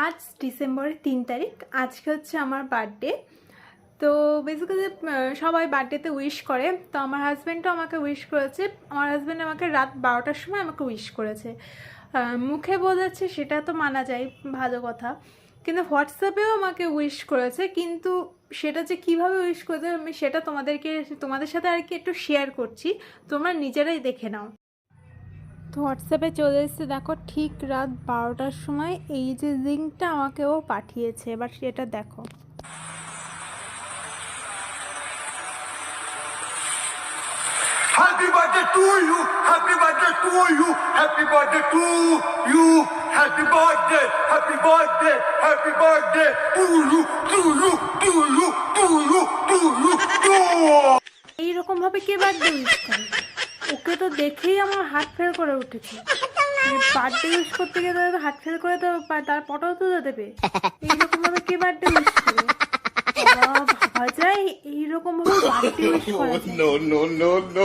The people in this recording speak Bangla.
আজ ডিসেম্বরের 3 তারিখ। আজকে হচ্ছে আমার বার্থডে। তো বেসিক্যালি সবাই বার্থডেতে উইশ করে, তো আমার হাজব্যান্ডও আমাকে উইশ করেছে। আমার হাজব্যান্ড আমাকে রাত 12টার সময় আমাকে উইশ করেছে। মুখে বোঝাচ্ছে সেটা তো মানা যায়, ভালো কথা, কিন্তু হোয়াটসঅ্যাপেও আমাকে উইশ করেছে। কিন্তু সেটা যে কীভাবে উইশ করেছে আমি সেটা তোমাদের সাথে আর কি একটু শেয়ার করছি, তোমরা নিজেরাই দেখে নাও। তো হোয়াটসঅ্যাপে চলে এসেছে, দেখো ঠিক রাত 12টার সময় এই যে লিঙ্কটা আমাকে ও পাঠিয়েছে। এবার সেটা দেখো। Happy birthday to you, happy birthday to you, happy birthday to you, happy birthday, happy birthday, happy birthday to you, to you, to you, to you, to you, to you. এইরকম ভাবে কে বার্থডে উইশ করে? ওকে তো দেখেই আমার হার্ট ফেল করে উঠেছে। বার্থডে উইশ করতে গেলে তো হার্ট ফেল করে তো তার ফটো তুলে দেবে। এইরকম ভাবে কে বার্থডে উইশ করে? ভাবা যায় এইরকম ভাবে বার্থডে উইশ করা যায়? No, no, no, no.